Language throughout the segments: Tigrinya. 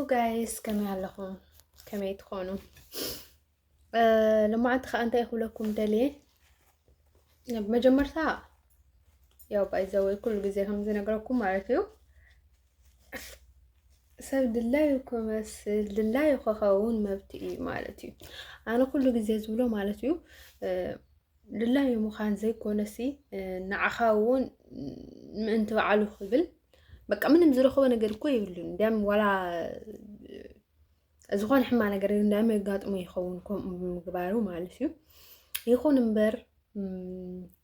guys كما لكم كما يتخونوا لما عاد أنت يخلكم دليل بمجمرتها يا بايزوي كل جزء هم زي نقولكم معرفيو سبب الله لله يخاون مبتئي مالتي أنا كل جزء زبله مالتيو لله مخان زي كونسي نعخاون أنت وعلو خبل بقى من مزرو خو ነገር እኮ ይብሉን ደም ወላ ዝሆን ሕማ ነገር እንዳም ይጋጥሙ ይኸውን ምግባሩ ማለት እዩ ይኹን እምበር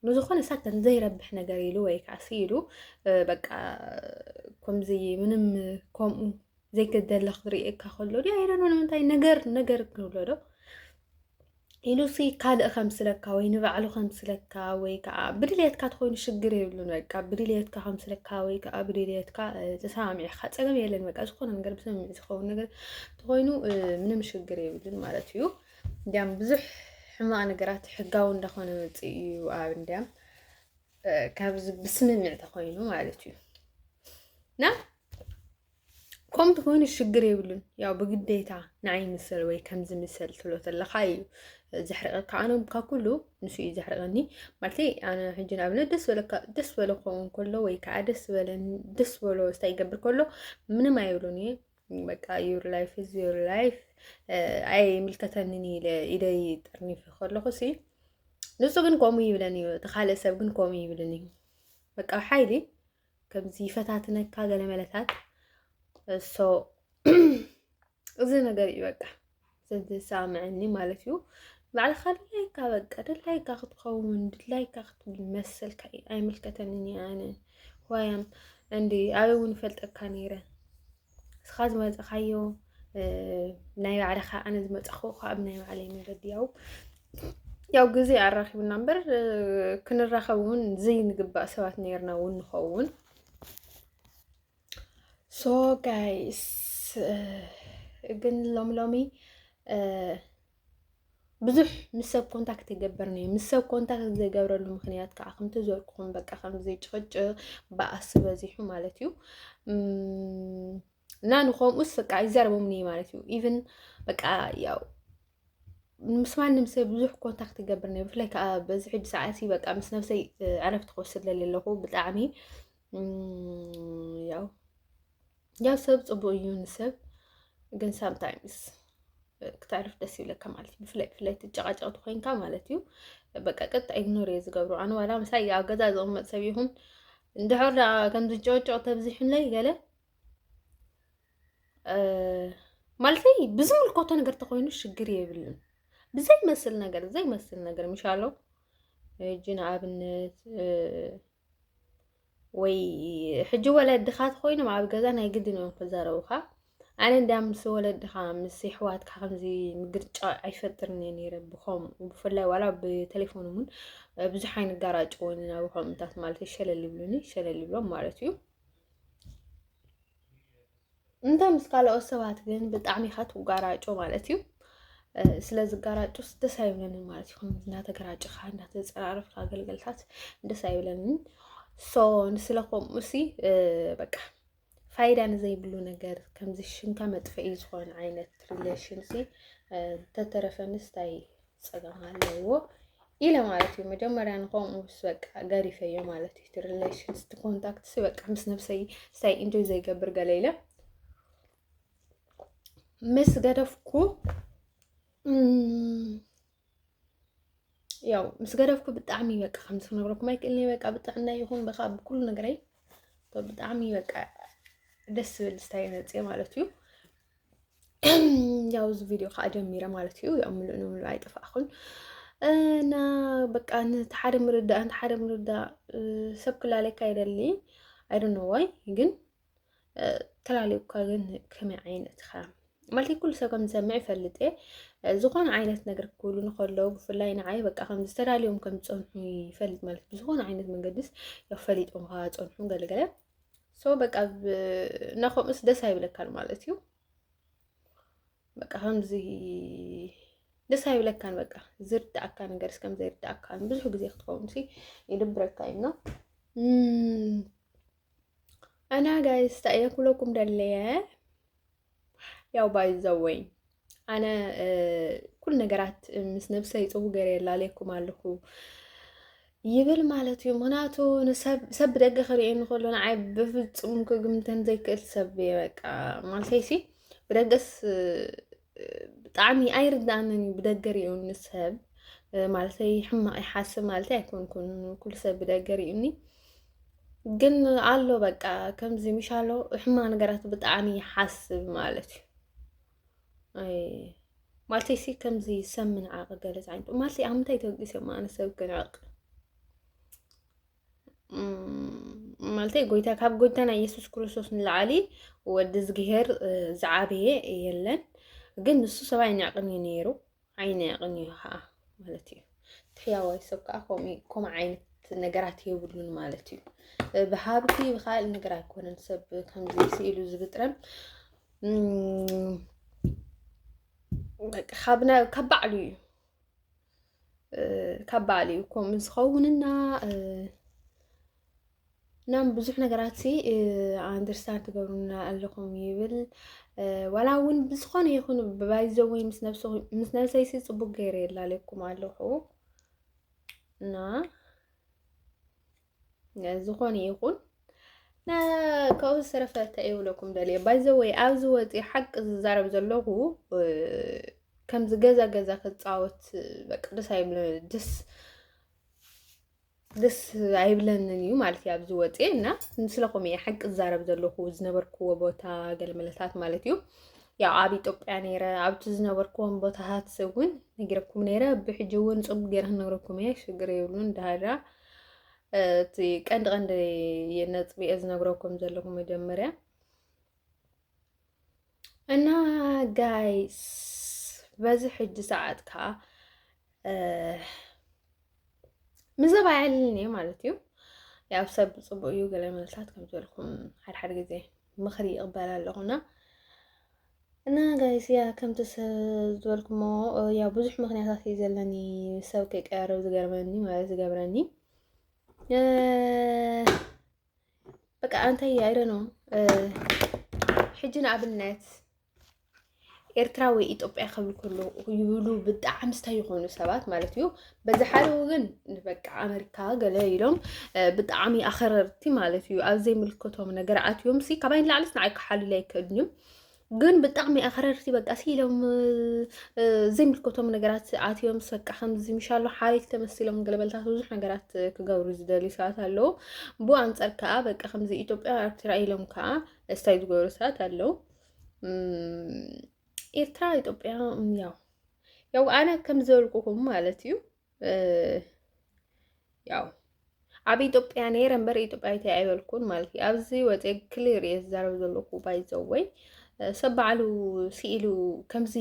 ንዝኾነ ሳተን ዘይረብሕ ነገር ኢሉ ወይ ካሲ ኢሉ በቃ ከምዚ ምንም ከምኡ ዘይገደል ክሪእካ ከሎ ዲ አይረኖ ንምንታይ ነገር ክብሎ ዶ ኢሉሲ ካልእ ከምስለካ ወይ ንባዕሉ ከምስለካ ወይ ከዓ ብድልየትካ ትኾይኑ ሽግር ይብሉን በቃ ብድልየትካ ከምስለካ ወይ ከዓ ብድልየትካ ተሳሚዕካ ፀገም የለን በቃ ዝኾነ ነገር ብሰሚዕ ዝኸውን ነገር ትኾይኑ ምንም ሽግር ይብሉን ማለት እዩ እንዲያም ብዙሕ ሕማቅ ነገራት ሕጋው እንዳኾነ መፅእ እዩ ኣብ እንዲያም ካብዚ ብስምምዕ ተኾይኑ ማለት እዩ ና كم تكون الشجر يبلون يا بجديتا نعيم السر وي كم زمسل ثلث اللخاي زحرق كأنهم ككله نسوي زحرقني مرتي أنا حجنا قبل دس ولا قوم كله وي كعدس ولا دس ولا استيقبل كله من ما يقولوني بقى your life is your life أي ملكتني إذا يترني في خلق خسي نسوا جن قومي يبلني تخيل سب جن قومي يبلني بقى حيلي كم زي فتاتنا كذا لملتات so إذا نقدر يبقى زد سامعني مالتيو بعد خليك بقى دلايك أخذ قوم دلايك أخذ المثل كأي أي ملكتني أنا ويام عندي أول فلت أكانيرة خاز ما تخيو نايم على خا أنا زمت أخوها أبنايم علي من رديو ياو جزء الراخي بالنمبر كنا الراخون زي نقبأ سوات نيرنا ونخون So guys, ግን ሎሚ ብዙሕ ምስ ሰብ ኮንታክት ይገበርኒ ምስ ሰብ ኮንታክት ዘይገብረሉ ምክንያት ከዓ ከምቲ ዘልኩኹም በቃ ከም ዘይጭቅጭቅ በኣስ በዚሑ ማለት እዩ እና ንኸምኡስ በቃ ይዛረቦምኒ ማለት እዩ ኢቭን በቃ ያው ምስ ማንም ሰብ ብዙሕ ኮንታክት ይገበርኒ ብፍላይ ከዓ በዚ ሕጂ ሰዓት በቃ ምስ ነፍሰይ ዕረፍቲ ክወስድ ዘለኹ ብጣዕሚ ያው ሰብ ጽቡቅ እዩ ንሰብ ግን sometimes كتعرف ደስ ይብለካ ማለት እዩ ብፍላይ ትጨቃጨቅቱ ኮይንካ ማለት እዩ በቃ ቀጥ ኢግኖር ዝገብሩ ኣነ ዋላ ምሳይ ያው ገዛ ዝቕመጥ ሰብ ይሁን እንድሕር ከም ዝጨቅጨቅ ተብዚሕን ላይ ገለ ማለቴ ብዝምልከቶ ነገር ተኮይኑ ሽግር የብልን ብዘይ መስል ነገር ምሻሎ ጅና ኣብነት ወይ ሕጂ ወለድኻ ትኮይኑ ኣብ ገዛ ናይ ግድን እዮም ክዛረቡካ ኣነ እንዳም ምስ ወለድኻ ምስ ሕዋትካ ከምዚ ምግርጫ ኣይፈጥርን ነይረ ብፍላይ ዋላ ብቴሌፎን እውን ብዙሕ ዓይነት ጋራጭ ወይ ናብ ኮምታት ማለት ይሸለል ይብሎም ማለት እዩ እንታ ምስ ካልኦት ሰባት ግን ብጣዕሚ ኢኻ ትጋራጮ ማለት እዩ ስለዚ ጋራጮ ደስ ኣይብለንን ማለት እዩ እናተጋራጭኻ እናተፀራርፍካ ኣገልገልታት ደስ ኣይብለንን so ንስለኹም እሲ በቃ ፋይዳ ንዘይብሉ ነገር ከምዚ ሽንካ መጥፈኢ ዝኾነ ዓይነት ሪሌሽን ሲ ተተረፈንስ ታይ ፀገም ኣለዎ ኢለ ማለት እዩ መጀመርያ ንኸምኡስ በቃ ገሪፈዮ ማለት እዩ ሪሌሽንስ ኮንታክት ሲ በቃ ምስ ነፍሰይ ሳይ ኢንጆይ ዘይገብር ገለ ኢለ ምስ ገደፍኩ ያው ምስ ገደፍኩ ብጣዕሚ በቃ ከምዚ ነግረኩም ኣይክእልኒ በቃ ብጣዕና ይኹን በቃ ብኩሉ ነገረይ ብጣዕሚ በቃ ደስ ዝብል ስታይ መፅእ ማለት እዩ ያው እዚ ቪድዮ ከዓ ጀሚረ ማለት እዩ ያው ምሉእ ኣይጠፋእኹን እና በቃ ንሓደ ምርዳእ ሰብ ክላለካ ይደሊ I don't know why ግን ተላለዩካ ግን ከመይ ዓይነት ኻ ማለት ኩሉ ሰብ ከም ዝሰምዕ ይፈልጥ ዝኾነ ዓይነት ነገር ክብሉ ንኸለው ብፍላይ ንዓይ በቃ ከም ዝተዳልዮም ከም ዝፀንሑ ይፈልጥ ማለት ብዝኾነ ዓይነት መንገድስ ያፈሊጦም ካ ፀንሑ ገለገለ ሶ በቃ ናኸምስ ደስ ኣይብለካን ማለት እዩ በቃ ከምዚ ደስ ኣይብለካን በቃ ዝርዳእካ ነገር እስከም ዘይርዳእካን ብዙሕ ግዜ ክትከውን ሲ ይድብረካ እዩ ነው أنا guys تأيكلكم دلية ያው ባይዘወይ ኣነ ኩል ነገራት ምስ ነብሰይ ፅቡቅ ገይረ የላለኩም ኣለኹ ይብል ማለት እዩ። ምክንያቱ ሰብ ብደገ ክሪኦ ንከሎ ንዓይ ብፍፁም ክግምተን ዘይክእል ሰብ በቃ ማለተይሲ ብደገስ ብጣዕሚ ኣይርዳእንን እዩ ብደገ ሪኡ ንሰብ ማለተይ ሕማቅ ይሓስብ ማለት ኣይኮንኩን ኩሉ ሰብ ብደገ ሪኡኒ ግን ኣሎ በቃ ከምዚ ምሻሎ ሕማቅ ነገራት ብጣዕሚ ይሓስብ ማለት እዩ። ማለተይሲ ከምዚ ሰብ ምንዓቅ ገለፅ ዓይነቱ ማለተይ ኣብ ምንታይ ተወቂሶም ኣነ ሰብ ክንዕቅ ማለተይ ጎይታ ካብ ጎይታና ኢየሱስ ክርስቶስ ንላዕሊ ወዲ ዝግሄር ዝዓበየ የለን ግን ንሱ ሰብ ኣይንዕቅን እዩ ነይሩ ኣይንዕቅን እዩ ከዓ ማለት እዩ። ትሕያዋይ ሰብ ከዓ ከምኡ ዓይነት ነገራት የብሉን ማለት እዩ። ብሃብቲ ብካልእ ነገር ኣይኮነን ሰብ ከምዚ ስኢሉ ዝብጥረን ካብ ባዕሉ እዩ ካብ ባዕሉ እዩ ከምኡ ዝኸውንና ናም ብዙሕ ነገራት ኣንደርስታንድ ትገብሩና ኣለኹም ይብል ዋላ እውን ብዝኾነ ይኹን ባይዘወይ ምስ ነብሰይሲ ፅቡቅ ገይረ የላለኩም ኣለኹ እና ዝኾነ ይኹን ካብኡ ዝተረፈ እንታይ የብለኩም ደልየ ባይዘወይ ኣብዚ ወፂ ሓቂ ዝዛረብ ዘለኹ ከምዚ ገዛ ክፃወት በቃ ደስ ኣይብለንን እዩ ማለት እዩ። ኣብዚ ወፂ እና ምስለኹም እየ ሓቂ ዝዛረብ ዘለኹ ዝነበርክዎ ቦታ ገለመለታት ማለት እዩ። ያው ኣብ ኢትዮጵያ ነይረ ኣብቲ ዝነበርክዎም ቦታታት እውን ነጊረኩም ነይረ ብሕጂ እውን ፅቡቅ ገይረ ክነግረኩም እየ ሽግር የብሉን ዳሃራ እቲ ቀንዲ ነጥቢየ ዝነግረኩም ዘለኹ መጀመርያ እና ጋይስ በዚ ሕጂ ሰዓት ከዓ ምዘባ ያለን እየ ማለት እዩ። ያው ሰብ ፅቡቅ እዩ ገለ መልታት ከም ዝበልኩም ሓደ ግዜ ምክሪ ይቕበል ኣለኹና እና ጋይስ ያ ከምቲ ዝበልኩሞ ያው ብዙሕ ምክንያታት እዩ ዘለኒ ሰብ ከይቀያረብ ዝገርመኒ ማለት ዝገብረኒ በቃ እንታይ ኣይደኖ ሕጂ ንኣብነት ኤርትራ ወይ ኢትዮጵያ ክብል ከሎ ይብሉ ብጣዕሚ ስታይ ይኾኑ ሰባት ማለት እዩ። በዚ ሓደ ወገን በቃ ኣሜሪካ ገለ ኢሎም ብጣዕሚ ኣኸረርቲ ማለት እዩ። ኣብ ዘይምልከቶም ነገራት እዮም ሲ ካባይ ንላዕሊስ ንዓይ ክሓልሉ ኣይክእልንዮም ግን ብጣዕሚ ኣኸረርቲ በቃ ሲኢሎም ዘይምልከቶም ነገራት ኣትዮም በቃ ከምዚ ምሻሎ ሓሪፍ ተመሲሎም ገለበልታት ብዙሕ ነገራት ክገብሩ ዝደልዩ ሰባት ኣለዉ። ብኡ ኣንፃር ከዓ በቃ ከምዚ ኢትዮጵያ ኤርትራ ኢሎም ከዓ ስታይ ዝገብሩ ሰባት ኣለዉ። ኤርትራ ኢትዮጵያ ያው ኣነ ከም ዝበልኩኩም ማለት እዩ ያው ኣብ ኢትዮጵያ ነይረ እምበር ኢትዮጵያዊት ኣይበልኩን ማለት እዩ። ኣብዚ ወፂ ክሊር እየ ዝዛረብ ዘለኹ ባይዘወይ ሰብ ባዕሉ ሲኢሉ ከምዚ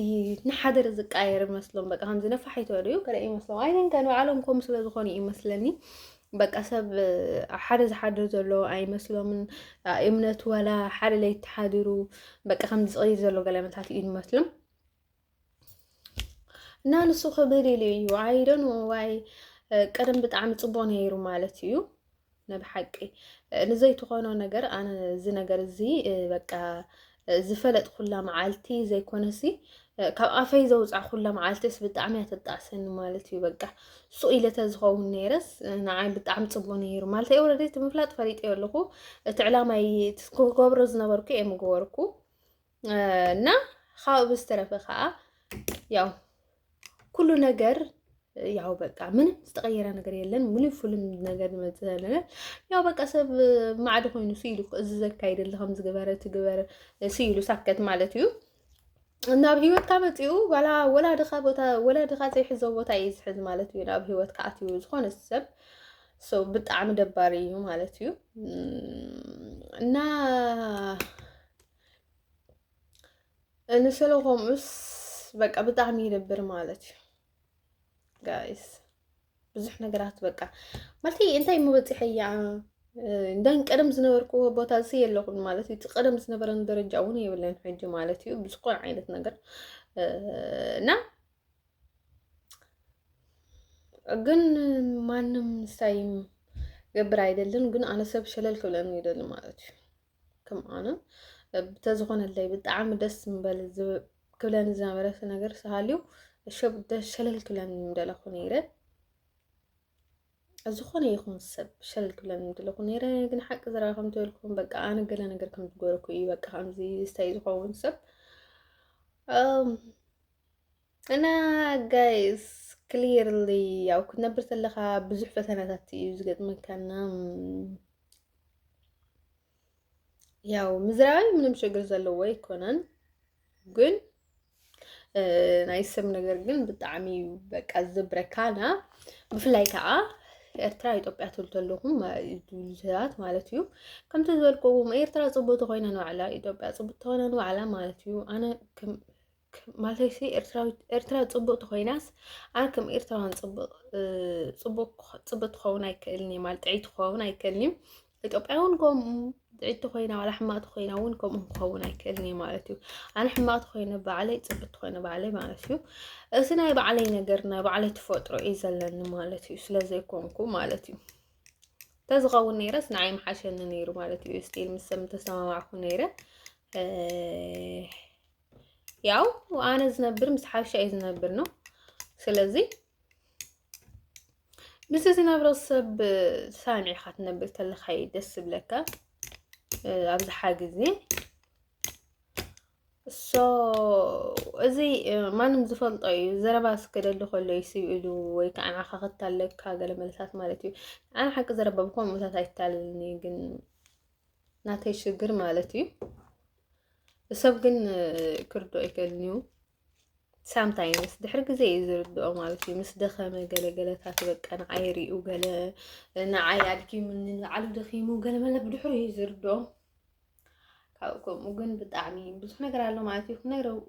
ንሓደር ዝቃየር መስሎም በቃ ከምዚ ነፋሒቶ እዩ ገለ ይመስሎም ኣይነን ከ ንባዕሎም ከምኡ ስለ ዝኾኑ ይመስለኒ በቃ ሰብ ሓደ ዝሓድር ዘሎ ኣይመስሎምን እምነት ወላ ሓደ ለይተሓድሩ በቃ ከምዚ ዝቕይር ዘሎ ገለመታት እዩ ይመስሎም እና ንሱ ክብል ኢሉ እዩ ኣይዶን ዋይ ቀደም ብጣዕሚ ፅቡቅ ነይሩ ማለት እዩ። ነብሓቂ ንዘይትኾኖ ነገር ኣነ እዚ ነገር እዚ በቃ ዝፈለጥ ኩላ መዓልቲ ዘይኮነሲ ካብ ኣፈይ ዘውፃእ ኩላ መዓልቲስ ብጣዕሚ ኣተጣዕሰኒ ማለት እዩ። በቃ ሱቕ ኢለተ ዝኸውን ነይረስ ንዓይ ብጣዕሚ ፅቡቅ ነይሩ ማለት እዩ። ኦልሬዲ እቲ ምፍላጥ ፈሊጠ ኣለኹ እቲ ዕላማይ ክገብሮ ዝነበርኩ እየ ምገበርኩ እና ካብኡ ብዝተረፈ ከዓ ያው ኩሉ ነገር ያው በቃ ምንም ዝተቀየረ ነገር የለን ሙሉእ ፍሉም ነገር ዝመፅእ ዘለና ያው በቃ ሰብ ማዕድ ኮይኑ ሲኢሉ እዚ ዘካይደለ ከም ዝገበረ ትግበረ ሲኢሉ ሳከት ማለት እዩ። ናብ ሂወትካ መፂኡ ወላድኻ ዘይሕዞ ቦታ እዩ ዝሕዝ ማለት እዩ። ናብ ሂወትካ ኣትዩ ዝኾነ ሰብ ብጣዕሚ ደባሪ እዩ ማለት እዩ እና ንሰለኹምስ በቃ ብጣዕሚ ይደብር ማለት እዩ ጋይስ ብዙሕ ነገራት በቃ ማለት እንታይ መበፂሐ እያ እንደን ቀደም ዝነበርኩ ቦታ እዚ የለኹን ማለት እዩ። ቀደም ዝነበረን ደረጃ እውን የብለን ሕጂ ማለት እዩ ብዝኾነ ዓይነት ነገር እና ግን ማንም ስታይ ገብር ኣይደልን ግን ኣነ ሰብ ሸለል ክብለኒ ይደሊ ማለት እዩ ከም ኣነ بتزغنلي ብጣዕሚ ደስ ምበል ክብለኒ ዝነበረ ነገር ሰሃልዩ ሸለል ክብለኒ ምደለኹ ነይረ ዝኾነ ይኹን ሰብ ሸለል ክብለኒ ምደለኹ ነይረ ግን ሓቂ ዘረባ ከም ትበልኩም በቃ ኣነ ገለ ነገር ከም ዝገበርኩ እዩ በቃ ከምዚ ስታይ ዝኸውን ሰብ እና ጋይስ ክሊርሊ ያው ክትነብር ተለኻ ብዙሕ ፈተናታት እዩ ዝገጥመካና ያው ምዝራባይ ምንም ችግር ዘለዎ ኣይኮነን ግን ናይ ሰብ ነገር ግን ብጣዕሚ በቃ ዝብረካና ብፍላይ ከዓ ኤርትራ ኢትዮጵያ ትልተለኹም ሰባት ማለት እዩ ከምቲ ዝበልኩዎም ኤርትራ ጽቡቅ ኮይና ንባዕላ ኢትዮጵያ ጽቡቅ ትኾነ ንባዕላ ማለት እዩ ኣነ ማለት ኤርትራ ጽቡቅ ኮይናስ ኣነ ከም ኤርትራን ጽቡቅ ትኸውን ኣይክእልኒ ማለት ጥዒት ትኸውን ኣይክእልኒ ኢትዮጵያውን ከምኡ ጥዒት ኮይና ዋላ ሕማቅ ኮይና እውን ከምኡ ክኸውን ኣይክእልኒ ማለት እዩ ኣነ ሕማቅ ኮይነ ባዕለይ ጽቡቅ ኮይነ ባዕለይ ማለት እዩ እዚ ናይ ባዕለይ ነገር ናይ ባዕለይ ተፈጥሮ እዩ ዘለኒ ማለት እዩ ስለዘይኮንኩ ማለት እዩ ተዝኸውን ነይረስ ንዓይ መሓሸኒ ነይሩ ማለት እዩ ስቲል ምስ ሰብ ተሰማማዕኩ ነይረ ያው ኣነ ዝነብር ምስ ሓብሻ እዩ ዝነብር ነው ስለዚ ምስ ዝነብሮ ሰብ ሳሚዕካ ትነብር ተለኻ ደስ ዝብለካ ኣብዝሓ ግዜ እዚ ማንም ዝፈልጦ እዩ ዘረባ ስከደሉ ከሎ ይስኢሉ ወይ ከዓ ንዓኻ ክታለካ ገለ መልሳት ማለት እዩ ኣነ ሓቂ ዘረባ ብከምኡታት ኣይታለልኒ ግን ናተይ ሽግር ማለት እዩ ሰብ ግን ክርዶ ኣይክእልን እዩ ሳምታይምስ ድሕሪ ግዜ እዩ ዝርድኦ ማለት እዩ ምስ ደኸመ ገለገለታት በቃ ንዓይ ሪኡ ገለ ንዓይ ኣድኪሙ ንባዕሉ ደኺሙ ገለ መለ ብድሕሪ እዩ ዝርድኦ ካብኡ ግን ብጣዕሚ ብዙሕ ነገር ኣሎ ማለት እዩ ነይረው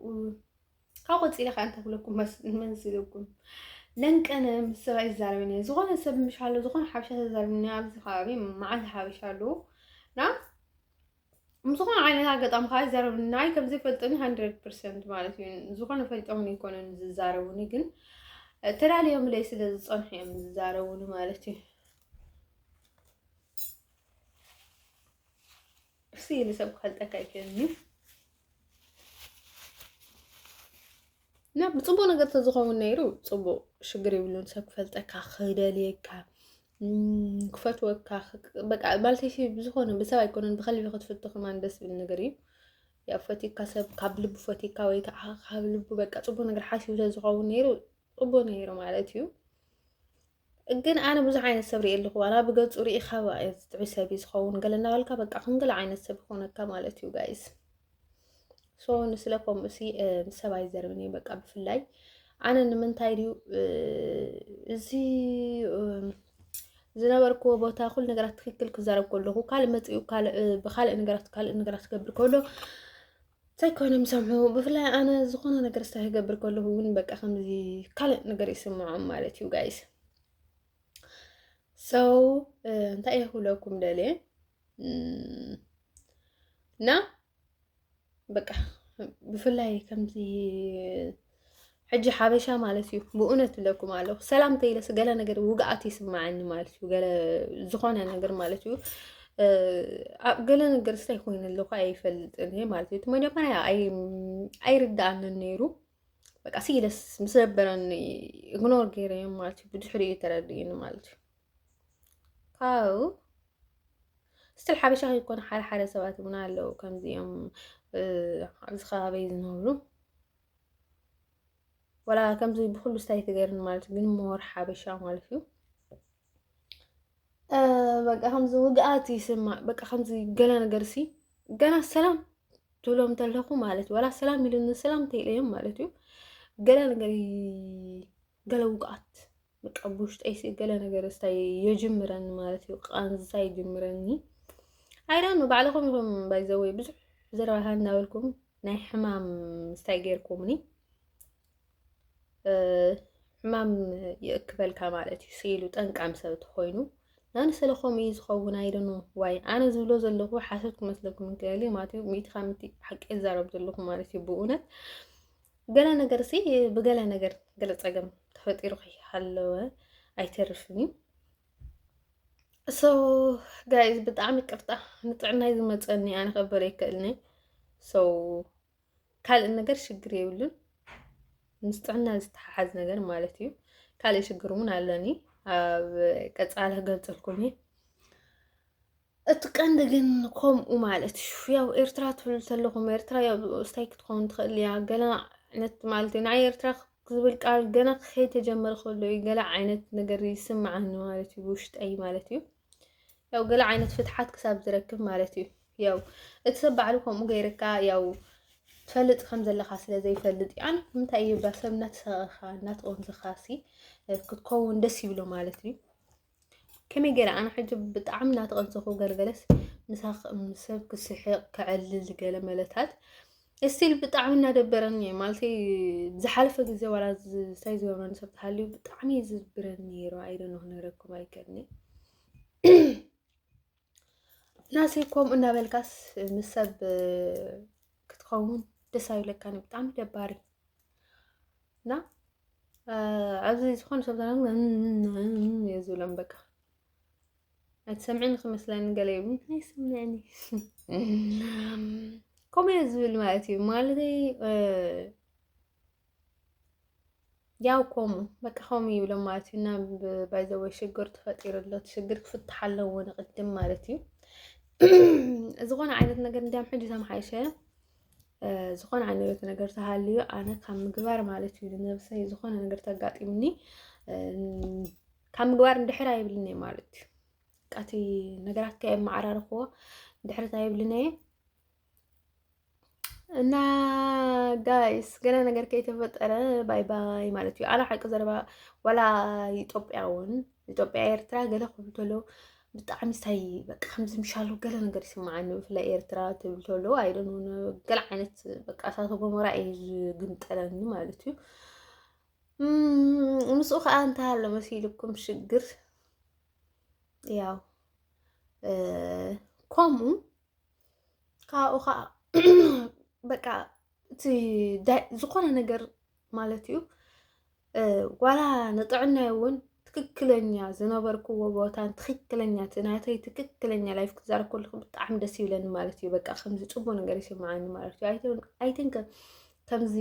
ካብ ቆፂለ ከዓ እንታይ ክብለኩም መስለኩም ለንቀነ ምስ ሰብ ኣይዛረብን ዝኾነ ሰብ ምሻሎ ዝኾነ ሓበሻ ተዛረብኒ ኣብዚ ከባቢ መዓዝ ሓበሻ ኣለዉ ና ምዝኾነ ዓይነት ኣጋጣሚ ከዓ ይዛረብኒ ናይ ከም ዘይፈልጥኒ 100% ማለት እዩ ዝኾነ ፈልጦምን ይኮነን ዝዛረቡኒ ግን ተዳልዮም ለይ ስለ ዝፀንሑ እዮም ዝዛረቡኒ ማለት እዩ እሲ ልሰብ ክፈልጠካ ኣይክእልኒ ና ብፅቡቅ ነገር ተዝኸውን ነይሩ ፅቡቅ ሽግር ይብሉን ሰብ ክፈልጠካ ክደልየካ ክፈትወካ በቃ ማለተይ ብዝኾነ ብሰብ ኣይኮነን ብኸልቢ ክትፍቱ ከማን ደስ ዝብል ነገር እዩ ያው ፈቲካ ሰብ ካብ ልቡ ፈቲካ ወይ ከዓ ካብ ልቡ በቃ ፅቡቅ ነገር ሓሲቡ ዝኸውን ነይሩ ፅቡቅ ነይሩ ማለት እዩ ግን ኣነ ብዙሕ ዓይነት ሰብ ሪኢ ኣለኹ ዋላ ብገፁ ሪኢኻ ዝጥዕቢ ሰብ ዝኸውን ገለ እናበልካ በቃ ክንገለ ዓይነት ሰብ ይኾነካ ማለት እዩ ጋይስ ንስለከምኡ እሲ ሰብ ኣይዘርብን እየ በቃ ብፍላይ ኣነ ንምንታይ ድዩ እዚ ዝነበርክዎ ቦታ ኩሉ ነገራት ትክክል ክዛረብ ከለኹ ካልእ መፅኡ ብካልእ ነገራት ክገብር ከሎ ዘይኮነ ምሰምዑ ብፍላይ ኣነ ዝኾነ ነገር ዝገብር ከለኹ እውን በቃ ከምዚ ካልእ ነገር ይስምዖም ማለት እዩ ጋይስ እንታይ ይኽብለኩም ደልየ እና በቃ ብፍላይ ከምዚ ሕጂ ሓበሻ ማለት እዩ ብእውነት ብለኩም ኣለኹ ሰላም ተይለስ ገለ ነገር ውግኣት ይስማዓኒ ማለት እዩ ገለ ዝኾነ ነገር ማለት እዩ ገለ ነገር ስታይ ኮይኑ ኣለኹ ኣይፈልጥን ማለት እዩ መጀመርያ ኣይርዳእንን ነይሩ በቃ ሲለስ ምስ ነበረኒ ኢግኖር ገይረዮም ማለት እዩ ብድሕሪኡ ተረዲእኒ ማለት እዩ ካው ስትል ሓበሻ ይኮነ ሓደ ሰባት እውን ኣለዉ ከምዚኦም ኣብዚ ከባቢ ዝነብሩ ወላ ከምዚ ብኩሉ ስታይ ተገይርን ማለት ግን ሞር ሓበሻ ማለት እዩ በቃ ከምዚ ውግኣት ይስማዕ በቃ ከምዚ ገለ ነገር ሲ ገና ሰላም ትብሎም ተለኹ ማለት እዩ ወላ ሰላም ኢሉኒ ሰላም ተይለዮም ማለት እዩ ገለ ነገር ገለ ውግኣት በቃ ብውሽጠይ ገለ ነገር ስታይ የጅምረኒ ማለት እዩ ቃንዛ ይጅምረኒ ኣይዳኑ ባዕልኹም ኢኹም ባይዘወይ ብዙሕ ዘረባሃ እናበልኩም ናይ ሕማም ስታይ ገይርኩምኒ ሕማም ይእክበልካ ማለት እዩ ሲሉ ጠንቃም ሰብ ትኾይኑ ናን ስለኹም እዩ ዝኸውን ኣይደኑ ዋይ ኣነ ዝብሎ ዘለኹ ሓሰት ክመስለኩም እንከሊ ማለት እዩ ሚእቲ ካምቲ ሓቂ ዛረብ ዘለኹ ማለት እዩ ብእውነት ገለ ነገር ሲ ብገለ ነገር ገለ ፀገም ተፈጢሩ ከይሃለወ ኣይተርፍን ጋይዝ ብጣዕሚ ይቅርታ ንጥዕናይ ዝመፀኒ ኣነ ክበር ኣይክእልኒ ሰው ካልእ ነገር ሽግር የብሉን ምስ ጥዕና ዝተሓሓዝ ነገር ማለት እዩ ካልእ ሽግር እውን ኣለኒ ኣብ ቀፃሊ ክገልፀልኩም እየ እቲ ቀንዲ ግን ከምኡ ማለት እዩ ያው ኤርትራ ትብሉ ተለኹም ኤርትራ ያው ስታይ ክትከውን ትኽእል እያ ገለ ዓይነት ማለት እዩ ናይ ኤርትራ ዝብል ቃል ገና ከይተጀመረ ከሎ እዩ ገለ ዓይነት ነገር ይስማዓኒ ማለት እዩ ውሽጠይ ማለት እዩ ያው ገለ ዓይነት ፍትሓት ክሳብ ዝረክብ ማለት እዩ ያው እቲ ሰብ ባዕሉ ከምኡ ገይርካ ያው ትፈልጥ ከም ዘለካ ስለ ዘይፈልጥ ኣነ ምንታይ እዩ ባሰብ እናተሰኸኻ እናተቆንዘኻሲ ክትከውን ደስ ይብሎ ማለት እዩ ከመይ ገይረ ኣነ ሕጂ ብጣዕሚ እናተቐንሰኹ ገለገለስ ምሳኽ ሰብ ክስሕቕ ክዕልል ገለ መለታት እስቲል ብጣዕሚ እናደበረኒ ማለት ዝሓለፈ ግዜ ዋላ እንታይ ዝገበረኒ ሰብ ተሃልዩ ብጣዕሚ ዝድብረኒ ነይሩ ኣይደኖ ክነረኩም ኣይከድኒ ናሲ ከምኡ እናበልካስ ምስ ሰብ ክትከውን ደስ ኣይብለካኒ ብጣዕሚ ደባሪ እና ኣብዚ ዝኾነ ሰብ የዝብሎም በቃ أتسمعين خمس لين قليل ما يسمعني كم يزول مالتي مالتي ያው ኮሙ በቃ ኸም ይብሎም ማለት እዩ እና ባይዘወ ሽግር ተፈጢሩ ኣሎ ሽግር ክፍትሕ ኣለዎ ንቅድም ማለት እዩ ዝኾነ ዓይነት ነገር እንዲያም ሕጂ ተመሓይሸ ዝኾነ ዓይነት ነገር ተሃልዩ ኣነ ካብ ምግባር ማለት እዩ ነብሰይ ዝኾነ ነገር ተጋጢምኒ ካብ ምግባር እንድሕር ኣይብልኒ ማለት እዩ ቃቲ ነገራት ከየ ማዕራርኽዎ እንድሕር ኣይብልኒ እና ጋይስ ገና ነገር ከይተፈጠረ ባይ ባይ ማለት እዩ ኣነ ሓቂ ዘረባ ዋላ ኢትዮጵያውን ኢትዮጵያ ኤርትራ ገለ ክብል ተሎ ብጣዕሚ ሳይ በቃ ከምዚ ምሻሉ ገለ ነገር ይስማዓኒ ብፍላይ ኤርትራ ትብል ተሎ ኣይደን ገለ ዓይነት በቃ እሳተ ገሞራ እዩ ዝግንጠለኒ ማለት እዩ ምስኡ ከዓ እንታይ ኣሎ መሲልኩም ሽግር ያው ከምኡ ካብኡ ከዓ በቃ ዝኾነ ነገር ማለት እዩ ዋላ ንጥዕና እውን ትክክለኛ ዝነበርኩዎ ቦታን ትክክለኛ ናተይ ትክክለኛ ላይፍ ክዛረብ ከለኹ ብጣዕሚ ደስ ይብለኒ ማለት እዩ በቃ ከምዚ ፅቡቅ ነገር ይስማዓኒ ማለት እዩ ኣይቲንክ ከምዚ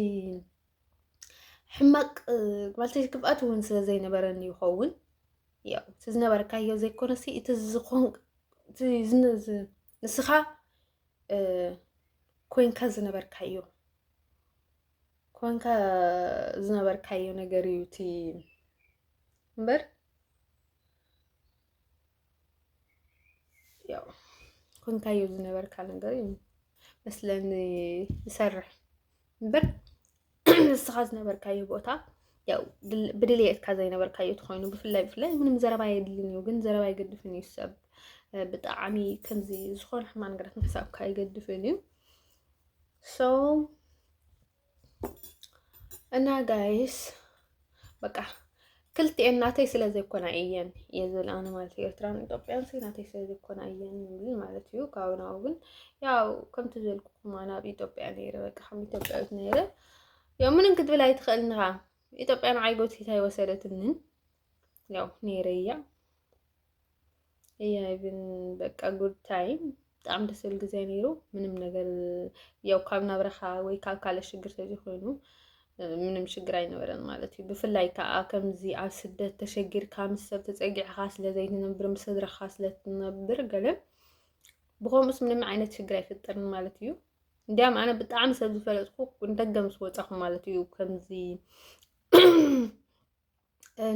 ሕማቅ ማለት ግብኣት እውን ስለ ዘይነበረኒ ይኸውን ያው እቲ ዝነበረካዮ ዘይኮነሲ እቲ ዝኮን ንስኻ ኮንካ ዝነበርካዮ ነገር እዩ እቲ እምበር ያው ኮንካዮ ዝነበርካ ነገር እዩ መስለኒ ይሰርሕ እምበር ንስኻ ዝነበርካዮ ቦታ ያው ብድልየትካ ዘይነበርካዮ ትኮይኑ ብፍላይ ምንም ዘረባ የድልን እዩ ግን ዘረባ ይገድፍን እዩ ሰብ ብጣዕሚ ከምዚ ዝኾነ ሕማ ነገራት ምሕሳብካ ይገድፍን እዩ ሶ እና ጋይስ በቃ ክልቲአን ናተይ ስለ ዘይኮና እየን የዝብል ኣነ ማለት እዩ ኤርትራን ኢትዮጵያን ናተይ ስለ ዘይኮና እየን ይብል ማለት እዩ ካብኡ ናብኡ ግን ያው ከምቲ ዝበልኩኩም ኣነ ኣብ ኢትዮጵያ ነይረ በቃ ከም ኢትዮጵያዊት ነይረ ያው ምንም ክትብል ኣይትኽእልኒ ከዓ ኢትዮጵያ ንዓይ ጎቲታ ይወሰደትንን ያው ነይረ እያ ኢቭን በቃ ጉድ ታይም በጣም ደስ ዝብል ግዜ ነይሩ ምንም ነገር ያው ካብ ናብረኻ ወይ ካብ ካልእ ሽግር ተዘይኮይኑ ምንም ሽግር ኣይነበረን ማለት እዩ ብፍላይ ከዓ ከምዚ ኣብ ስደት ተሸጊርካ ምስ ሰብ ተፀጊዕካ ስለዘይትነብር ምስ ስድራኻ ስለትነብር ገለ ብኸምኡስ ምንም ዓይነት ሽግር ኣይፍጠርን ማለት እዩ እንዲያም ኣነ ብጣዕሚ ሰብ ዝፈለጥኩ እንደገ ምስ ወፃኹ ማለት እዩ ከምዚ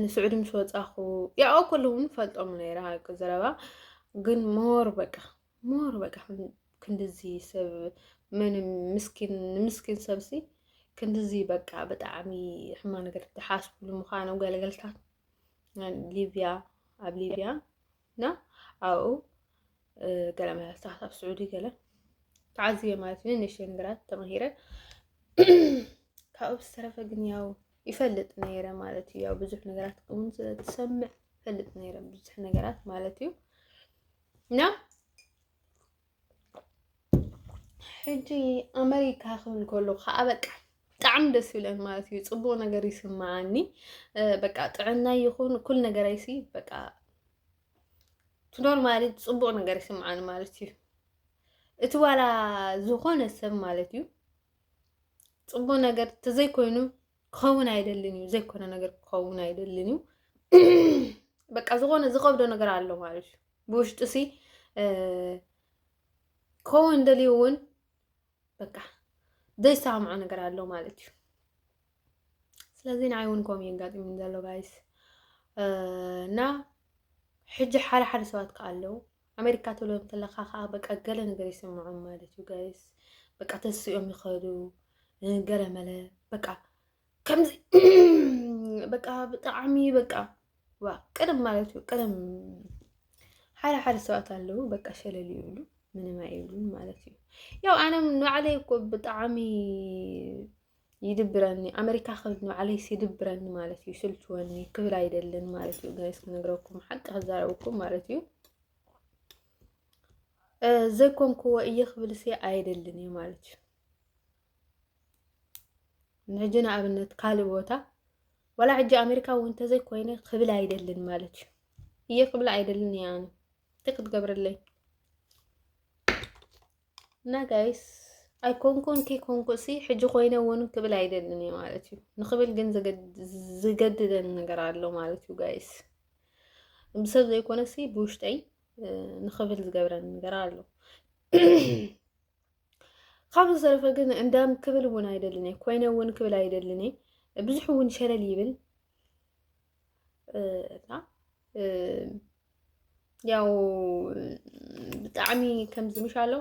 ንስዑድ ምስ ወፃኹ ያው ኩሉውን ፈልጦም ነይረ ሃቅ ዘረባ ግን ሞር በቃ ክንድዚ ሰብ ምንም ምስኪን ሰብሲ ክንድዚ በቃ ብጣዕሚ ሕማ ነገር ተሓስብሉ ምዃኑ ገለገልታት ሊብያ ኣብ ሊብያ እና ኣብኡ ገለ መለልታት ኣብ ስዑዲ ገለ ተዓዝየ ማለት እዩ ንእሽተይ ነገራት ተማሂረ ካብኡ ዝተረፈ ግን ያው ይፈልጥ ነይረ ማለት እዩ ያው ብዙሕ ነገራት እውን ትሰምዕ ፈልጥ ነይረ ብዙሕ ነገራት ማለት እዩ እና ሕጂ ኣሜሪካ ክብል ከለኹ ከዓ በቃ ብጣዕሚ ደስ ይብለኒ ማለት እዩ ፅቡቅ ነገር ይስማዓኒ በቃ ጥዕና ይኹን ኩል ነገር ኣይሲ በቃ ኖርማሊ ፅቡቅ ነገር ይስማዓኒ ማለት እዩ اتوالا زخون السب مالتيو صبو نجر تزي كوينو كون አይደልኝም زي كونه نجر كون አይደልኝም በቃ ዝሆነ ዝቀብዶ ነገር አለው ማለት ነው በውሽጡ ሲ كون እንደሊውን በቃ ደይሳምዑ ነገር አለው ማለት ነው ስለዚህ ንዓይውንኩም የጋጥም እንደሎ ጋይስ እና ሕጂ ሓደ ሰባት ካለው አሜሪካ ተሎም ተለኻኻ በቃ ገለ ነገር ይሰምዑ ማለት ነው ጋይስ በቃ ተስዮም ይኸዱ ገለ መለ በቃ ከምዚ በቃ በጣዕሚ በቃ ዋ ቀደም ማለት ነው ቀደም ሓደ ሰባት አለው በቃ ሸለል ይብሉ ምንም አይብሉን ማለት ነው ያው አነም ንዓለይ እኮ በጣዕሚ ይድብረኒ አሜሪካ ኸብድ ንዓለይ ሲድብረኒ ማለት ነው ስልችወኒ ክብል አይደለን ማለት ነው ጋይስ ነግረውኩም ሐቅ ህዛረውኩም ማለት ነው ዘይኮንኩ ወእየኽብል ሲ አይደለኒ ማለት ነው نجنا أبنت كالبوتا ولا عجى أمريكا وانت زي كوينة قبل عيدلن مالك هي قبل عيدلن يعني تقد قبر اللي نا جايس أي كون كي كون سي حج كوينة وان قبل عيدلن مالك نقبل جن زجد نقرأ له مالك جايس بسبب زي كونه سي بوشتي نقبل قبر نقرأ له خابز زرفة قلنا عندهم كبل ون عيدلني كوينة ون كبل عيدلني بزح ون شلل يبل لا ያው ብጣዕሚ ከም ዝምሻሎ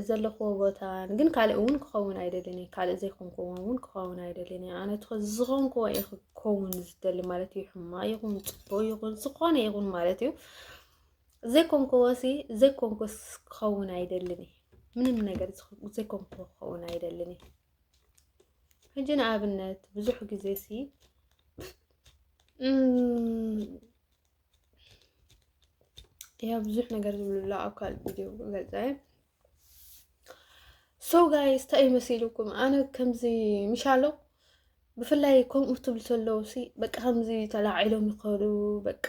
ዘለኹ ቦታ ግን ካልእ እውን ክኸውን አይደለኒ ካልእ ዘይኮንኩዎ እውን ክኸውን አይደለኒ ኣነ ዝኮንኩዎ ክኸውን ዝደሊ ማለት እዩ ሕማቅ ይኹን ፅቡቅ ይኹን ዝኾነ ይኹን ማለት እዩ ዘይኮንኩዎሲ ዘይኮንኩስ ክኸውን አይደለኒ ምንም ነገር ዘይኮንኩ ክኸውን አይደለኒ ሕጂ ንኣብነት ብዙሕ ግዜ ሲ ያ ብዙሕ ነገር ዝብሉላ ኣብ ካልእ ቪድዮ ገልፀየ ሶ ጋይስ ታይ መሲሉኩም ኣነ ከምዚ ምሻሎ ብፍላይ ከምኡ ትብል ተለው ሲ በቃ ከምዚ ተላዒሎም ይኸዱ በቃ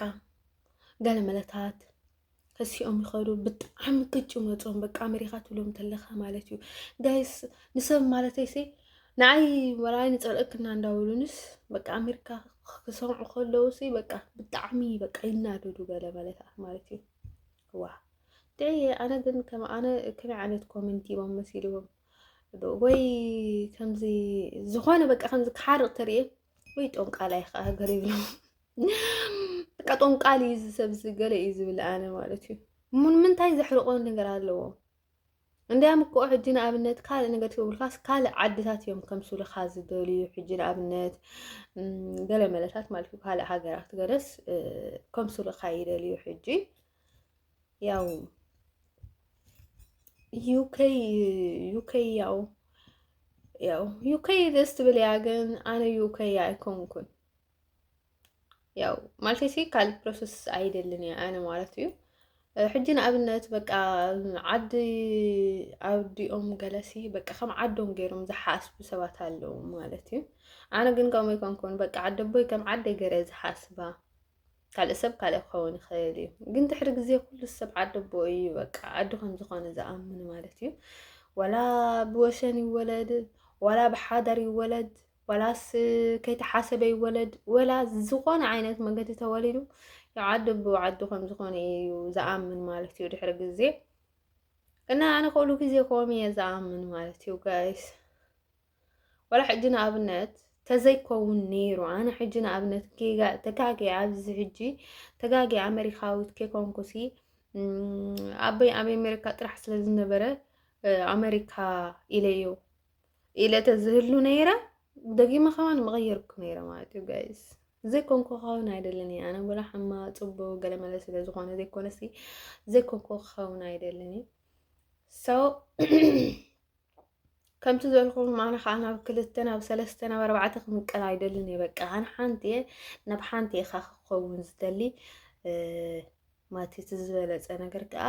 ገለ መለታት ከሲኦም ይኸዱ ብጣዕሚ ክጭመፆም በቃ ኣሜሪካ ትብሎም ተለኻ ማለት እዩ ጋይስ ንሰብ ማለተይ ሲ ንዓይ ወላሂ ንፀልእክና እንዳብሉንስ በቃ ኣሜሪካ ክሰምዑ ከለው ሲ በቃ ብጣዕሚ በቃ ይናደዱ ገለ መለታት ማለት እዩ ዋ ደይ ኣነ ግን ከም ኣነ ከመይ ዓይነት ኮሜንት ይቦም መሲልዎም ወይ ከምዚ ዝኾነ በቃ ከምዚ ክሓርቕ ተርእየ ወይ ጦንቃላይ ከዓ ገለ ይብሎም በቃ ጦንቃሊ ዝሰብ ገለ እዩ ዝብል ኣነ ማለት እዩ ምንታይ ዘሕርቆ ነገር ኣለዎ እንዲያም እኮ ሕጂ ንኣብነት ካልእ ነገር ትብልካስ ካልእ ዓድታት እዮም ከምስሉካ ዝደልዩ ሕጂ ንኣብነት ገለ መለታት ማለት እዩ ካልእ ሃገራት ገለስ ከምስሉካ ይደልዩ ሕጂ ያው ዩኬ ያው ዩኬ ደስ ትብል እያ ግን ኣነ ዩኬ ኣይኮንኩን ያው ማለተይ ካልእ ፕሮሰስ ኣይደልን እያ ኣነ ማለት እዩ ሕጂ ንኣብነት በቃ ዓዲኦም ገለሲ በቃ ከም ዓዶም ገይሮም ዝሓስቡ ሰባት ኣለዉ ማለት እዩ ኣነ ግን ከምኡ ኣይኮንኩን በቃ ዓደቦይ ከም ዓደይ ገይረ ዝሓስባ ካልእ ሰብ ካልእ ክኸውን ይኽእል እዩ ግን ድሕሪ ግዜ ኩሉ ሰብ ዓደቦ እዩ በቃ ዓዱ ከም ዝኾነ ዝኣምን ማለት እዩ ወላ ብወሰን ይወለድ ወላ ብሓዳር ይወለድ ወላስ ከይተሓሰበ ይወለድ ወላ ዝኾነ ዓይነት መንገዲ ተወሊዱ ያው ዓደቦ ዓዱ ከም ዝኾነ እዩ ዝኣምን ማለት እዩ ድሕሪ ግዜ እና ኣነ ኩሉ ግዜ ከምኡ እየ ዝኣምን ማለት እዩ ጋይስ ወላ ሕጂ ንኣብነት ተዘይከውን ነይሩ ኣነ ሕጂ ንኣብነት ተጋጊ ኣብዚ ሕጂ ተጋጊ ኣሜሪካዊት ከይኮንኩሲ ኣበይ ኣሜሪካ ጥራሕ ስለ ዝነበረ ኣሜሪካ ኢለዮ ኢለ ተዝህሉ ነይረ ደጊመ ከማን መቐየርኩ ነይረ ማለት እዩ ጋይስ ዘይኮንኩ ክኸውን ኣይደለኒ ኣነ ወላ ሕማ ፅቡቅ ገለ መለ ስለ ዝኾነ ዘይኮነሲ ዘይኮንኩ ክኸውን ኣይደለኒ ሶ ከምቲ ዝበልኩም ኣነ ከዓ ናብ 2 ናብ 3 ናብ 4 ክምቀል ኣይደልን እየ በቃ ኣነ ሓንቲ እየ ናብ ሓንቲ ኢኻ ክኸውን ዝደሊ ማቲት ዝበለፀ ነገር ከዓ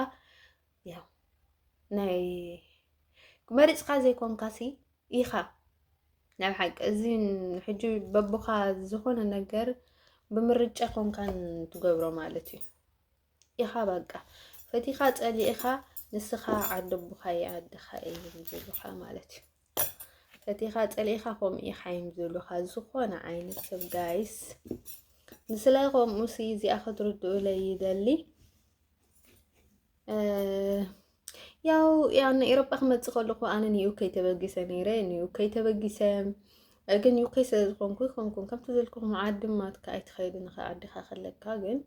ያው ናይ መሪፅካ ዘይኮንካሲ ኢኻ ናብ ሓቂ እዚ ሕጂ በቦኻ ዝኾነ ነገር ብምርጫ ኮንካን ትገብሮ ማለት እዩ ኢኻ በቃ ፈቲኻ ጸሊእኻ ንስኻ ዓድቡኻ ይዓድኻ ዝብሉኻ ማለት እዩ ፈቲኻ ጸሊእኻ ከምኡ ኢኻ ይምዝሉኻ ዝኾነ ዓይነት ሰብ ጋይስ ምስላይ ከምኡ ሲ እዚኣ ክትርድኡ ለይደሊ ያው ንኤሮጳ ክመጽእ ከለኹ ኣነ ንዩኬ ተበጊሰ ነይረ ንዩኬ ተበጊሰ ግን ዩኬ ስለዝኾንኩ ከምቲ ዘልኩኹም ዓዲ ማትካ ኣይትኸይድን ዓዲኻ ከለካ ግን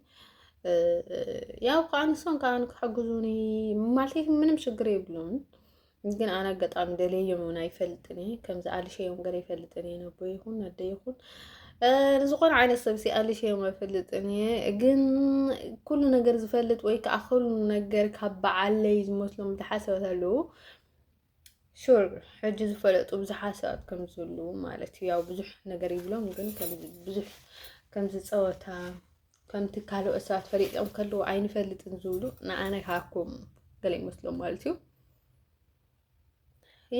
ያው ከኣንሶን ከኣነ ክሕግዙኒ ማለት ምንም ችግር የብሎም ግን ኣነ አጋጣሚ ደለዮም እውን ኣይፈልጥን ከምዚ ኣልሸዮም ገለ ይፈልጥን ነቦ ይኹን ኣደ ይኹን ዝኾነ ዓይነት ሰብ ኣልሸዮም ኣይፈልጥን ግን ኩሉ ነገር ዝፈልጥ ወይ ከዓ ኩሉ ነገር ካብ በዓለይ ዝመስሎም ዝሓሰባት ኣለዉ ሹር ሕጂ ዝፈለጡ ብዙሓት ሰባት ከም ዘለዉ ማለት እዩ ያው ብዙሕ ነገር ይብሎም ግን ብዙሕ ከምዚ ፀወታ ከምቲ ካልኦት ሰባት ፈሪጦም ከለዉ ኣይንፈልጥን ዝብሉ ንኣነ ካኩም ገለ ይመስሎም ማለት እዩ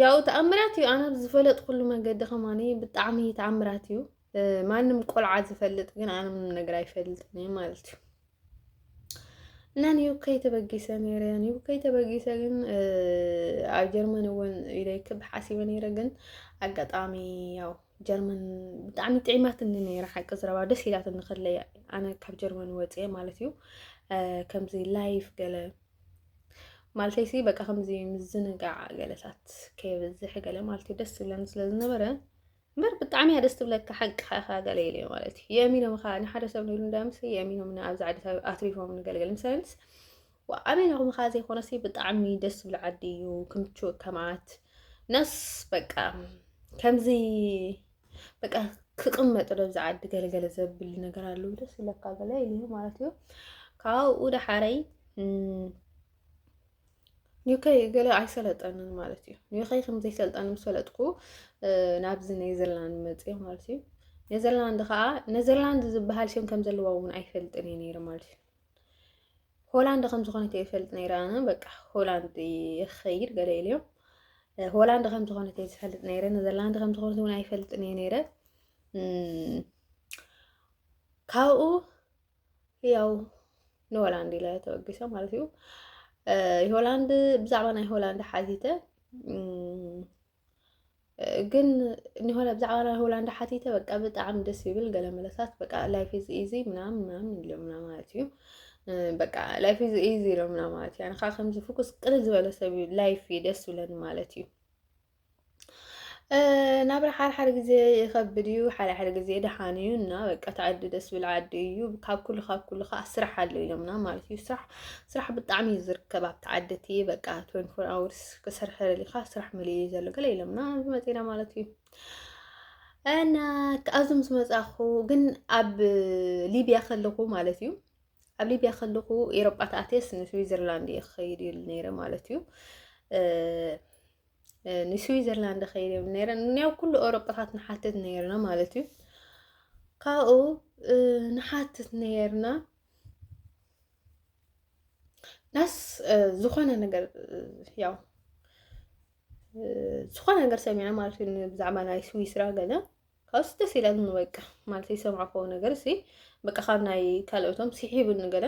ያው ተኣምራት እዩ ኣነ ዝፈለጥ ኩሉ መንገዲ ከማኒ ብጣዕሚ ተኣምራት እዩ ማንም ቆልዓ ዝፈልጥ ግን ኣነ ምንም ነገር ኣይፈልጥን ማለት እዩ እና ዩኬ ተበጊሰ ነይረ ዩኬ ተበጊሰ ግን ኣብ ጀርመን እውን ይረክብ ሓሲበ ነይረ ግን ኣጋጣሚ ያው ጀርመን ብጣዕሚ ጥዕማትኒ ነይረ ሓቂ ዝረባ ደስ ኢላት ንኸለይ ኣነ ካብ ጀርመን ወፅየ ማለት እዩ ከምዚ ላይፍ ገለ ማለተይሲ በቃ ከምዚ ምዝንጋዕ ገለታት ከይበዝሕ ገለ ማለት እዩ ደስ ዝብለኒ ስለዝነበረ ምር ብጣዕሚ ደስ ትብለካ ሓቂ ገለ ኢለ ማለት እዩ የሚኖም ኸ ንሓደ ሰብ ንብሉ እንዳምስ የሚኖም ኣብዚ ዓዲታት ኣትሪፎም ንገለገለ ምሳሌስ ወኣሚኖም ኸ ዘይኮነሲ ብጣዕሚ ደስ ዝብል ዓዲ እዩ ክምችው ከማዓት ነስ በቃ ከምዚ በቃ ክቅመጥ ደብዛ ዓዲ ገለገለ ዘብል ነገር ኣለዉ ደስ ይብለካ ገለ ኢለ ማለት እዩ ካብኡ ዳሓረይ ዩኬ ገለ ኣይሰለጠንን ማለት እዩ ዩኬ ከምዘይ ሰልጠን ምስ ፈለጥኩ ናብዚ ኔዘርላንድ መጽእ ማለት እዩ ኔዘርላንድ ከዓ ኔዘርላንድ ዝበሃል ሽም ከም ዘለዎ እውን ኣይፈልጥን ነይረ ማለት እዩ ሆላንድ ከም ዝኾነት ይፈልጥ ነይረ ኣነ በቃ ሆላንድ ይኸይድ ገለ ኢልዮም ሆላንድ ከም ዝኾነት ይፈልጥ ነይረ ኔዘርላንድ ከም ዝኾነት እውን ኣይፈልጥን ነይረ ካብኡ ያው ንሆላንድ ኢለ ተወጊሰ ማለት እዩ ሆላንድ ብዛዕባ ናይ ሆላንድ ሓቲተ ግን ንሆላ ብዛዕባ ናይ ሆላንድ ሓቲተ በቃ ብጣዕሚ ደስ ይብል ገለ መለሳት በቃ ላይፍ ኢዝ ኢዚ ምናምን ኢሎም ማለት እዩ በቃ ላይፍ ኢዝ ኢዚ ኢሎም ማለት እዩ ኣነ ከምዚ ፎከስ ቅልል ዝበለ ሰብ ላይፍ ደስ ዝብለኒ ማለት እዩ ናብራ ሓደ ግዜ ይኸብድ እዩ ሓደ ግዜ ደሓን እዩ እና በቃ ተዓዲ ደስ ዝብል ዓዲ እዩ ካብ ኩሉ ከዓ ስራሕ ኣሎ ኢሎምና ማለት እዩ ስራሕ ብጣዕሚ ዝርከብ ኣብቲ ዓዲቲ በቃ 24 hours ክሰርሕ ለሊኻ ስራሕ መሊኡ ዘሎ ገለ ኢሎምና ዝመፂና ማለት እዩ እና ኣብዚ ምስ መጻኹ ግን ኣብ ሊብያ ከለኹ ማለት እዩ ኣብ ሊብያ ከለኹ ኤሮጳ ተኣትየስ ንስዊዘርላንድ ይኸይድ ኢሉ ነይረ ማለት እዩ ንስዊዘርላንድ ኸይድ ነይረ ንያው ኩሉ ኤሮጳታት ንሓትት ነይርና ማለት እዩ ካብኡ ንሓትት ነይርና ናስ ዝኾነ ነገር ያው ዝኾነ ነገር ሰሚዕና ማለት እዩ ብዛዕባ ናይ ስዊስራ ገለ ካብስ ደስ ኢላኒ በቃ ማለት ይሰምዖ ነገር ሲ በቃ ካብ ናይ ካልኦቶም ሲሒቡን ገለ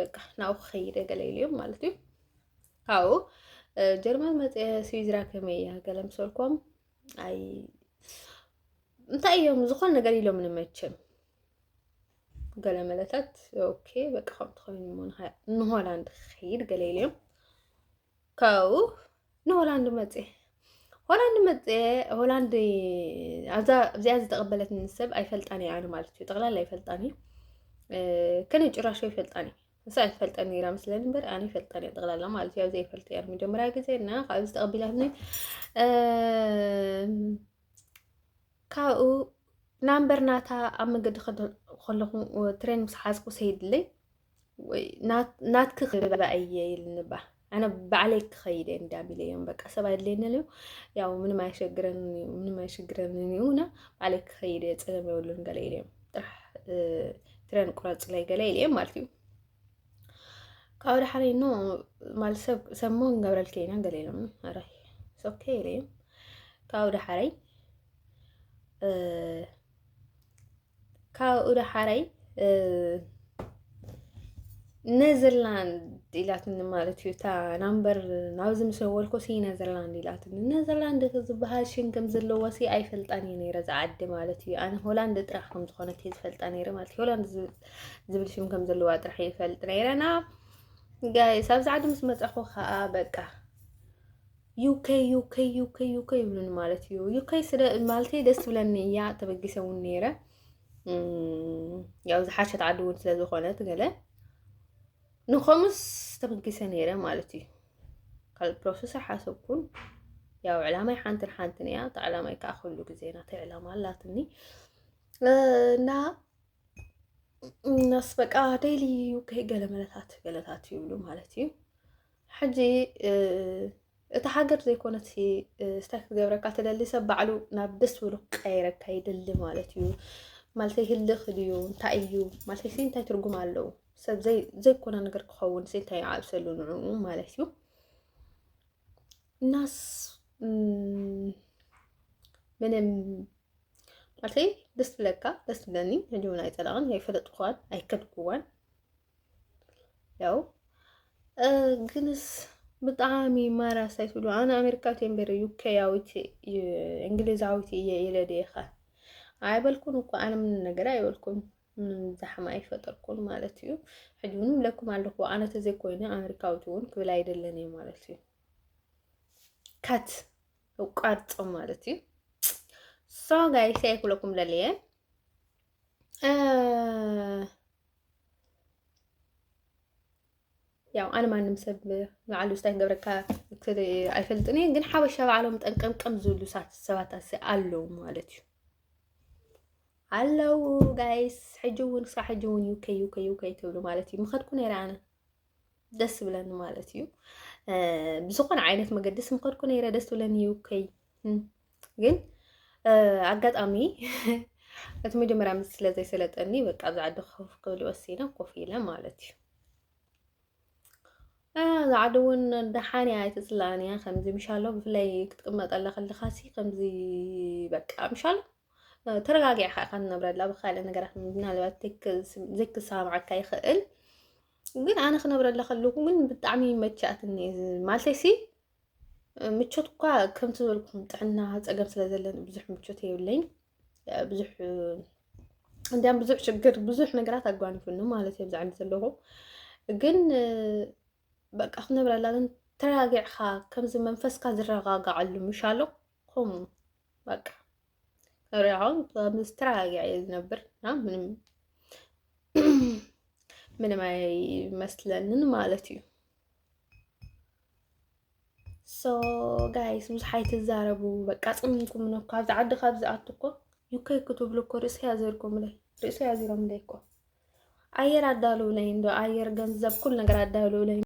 በቃ ናብኡ ክኸይደ ገለ ኢልዮም ማለት እዩ ካብኡ ጀርመን መጽእ ስዊዝራ ከመይ እያ ገለ ምሰልኩም ኣይ እንታይ እዮም ዝኾነ ነገር ኢሎም ንመቸም ገለ መለታት ኦኬ በቃ ከምቲ ኮይኑ ንሆላንድ ክኸይድ ገለ ኢሎም ካብኡ ንሆላንድ መጽእ ሆላንድ ኣብዚኣ ዝተቐበለትኒ ሰብ ኣይፈልጣኒ ኣነ ማለት እዩ ጠቕላላ ኣይፈልጣኒ ከነ ጭራሽ ኣይፈልጣኒ ንሳ ኣይፈልጠኒ ነይራ መስለኒ እምበር ኣነ ይፈልጠኒ ጠቕላላ ማለት እዩ ዘይፈልጥ እያ መጀመርያ ግዜ እና ካብዚ ዝተቐቢላትኒ ካብኡ ናምበር ናታ ኣብ መንገዲ ከለኹ ትሬን ምስ ሓዝኩ ሰይድለይ ወይ ናትክ ክበኣየ ኢልንባ ኣነ ባዕለይ ክኸይደ እንዳሚለዮም በቃ ሰብ ኣይድለየኒ ያው ምንም ኣይሸግረን እዩና ባዕለይ ክኸይደ ፀገም የብሉን ገለ ኢልዮም ጥራሕ ትሬን ቁረፅ ላይ ገለ ኢልዮም ማለት እዩ ካብኡ ዳሓረይ ኖ ማለት ሰብ ሞ ንገብረልከ ኢና ገለ ኢሎም ኣራይ ኦኬ ኢልዮም ካብኡ ዳሓረይ نيذرلاند إلاتن مالتيو تا نمبر ناوزم سوالكو سي نيذرلاند إلاتن نيذرلاند كزبها شين كم زلوا سي أي فلتاني نيرة زعد مالتيو أنا هولندا ترحم تخونة هيز فلتاني نيرة مالتي هولندا زبل شين كم زلوا ترحي فلت نيرة أنا جاي ساب زعد مسمت أخو خا بقى يوكي يقولون مالتيو يوكي سر مالتي دست بلني يا تبقي سوون نيرة يا حاشة عدو سلازو خونات قاله نخمس تبقي نيرة مالتي قال بروسيسور حاسبكون يا علامة حانتن يا علامة كأخذ لك زينة علامة لا تني نا ناس بقى ديلي يوكي قلملات يقولوا مالتي حجي اتحاجر زي كونت هي استاك جبرك تدلي سبعلو نابدس ولو قيرك كيدل مالتي مالتي هل خديو تايو مالتي سين تاي ترجم علو سب زي كنا نقدر كخون سين تاي عابسلو نعو مالتي الناس من مالتي دست لكا دست لني هجونا يتلان هي فلت قوان أي كد قوان يو جنس بطعامي ما راسيت ولو أنا أمريكا تنبر يوكي ياوتي إنجليز عاوتي إيه ديخا عايبالكم وكو أنا من النجرة يقولكم من زحمة أي فتركم مالتيو حجونم لكم علىكم أنا تزيكويني أمريكا وتون كولايد اللي مالتيو كات وقارت مالتي سو جاي سيكو لكم لليه ያው أنا ما نمسب معلو استاين قبركا كتري አይፈልጥኒ ግን ሓበሻ ባዓሎም ጠንቀምቀም ዝብሉ ሰባት ኣለው ማለት እዩ ኣለው ጋይስ ሕጂውን ክሳብ ሕጂውን ዩኬ ትብሉ ማለት እዩ ምኸድኩ ነይረ ኣነ ደስ ብለኒ ማለት እዩ ብዝኾነ ዓይነት መገድስ ምኸድኩ ነይረ ደስ ብለኒ ዩኬ ግን ኣጋጣሚ እቲ መጀመርያ ምስ ስለዘይሰለጠኒ በቃ ኣብዚ ዓዲ ኮፍ ክብል ወሲነ ኮፍ ኢለ ማለት እዩ زعدون دحاني هاي تسلانيا خمزي مشالو بفلاي كتقمط الله خلي خاسي خمزي بقى مشالو ترغاقي خاقن نبرد لا بخاله نغرات مدنا لباتك زيك سامعك يخእል ግን ኣነ ክነብረላ ከለኩ ግን ብጣዕሚ መቻእትኒ ማለተይ ሲ ምቾት እኳ ከምቲ ዝበልኩም ጥዕና ፀገም ስለ ዘለኒ ብዙሕ ምቾት የብለኝ ብዙሕ እንዲያም ብዙሕ ችግር ብዙሕ ነገራት ኣጓኒፉኒ ማለት እዩ ብዛዕባ ዘለኹ ግን በቃ ክነብረላ ግን ተረጋጊዕካ ከምዚ መንፈስካ ዝረጋጋዓሉ ምሻሎ ከምኡ በቃ ረጋውን ተረጋጊዐ ዝነብር ምንም አይመስለንን ማለት እዩ ሶ ጋይስ ብዙሓይ ትዛረቡ በቃ ጽምንኩም ነው ካብዚ ዓዲ ካብዚ ኣትኮ ዩኬ ክትብሉ እኮ ርእሲ ያዘርኩም ላይ ርእሲ ያዚሮም ላይ እኮ ኣየር ኣዳሉ ላይ እንዶ ኣየር ገንዘብ ኩል ነገር ኣዳሉ ላይ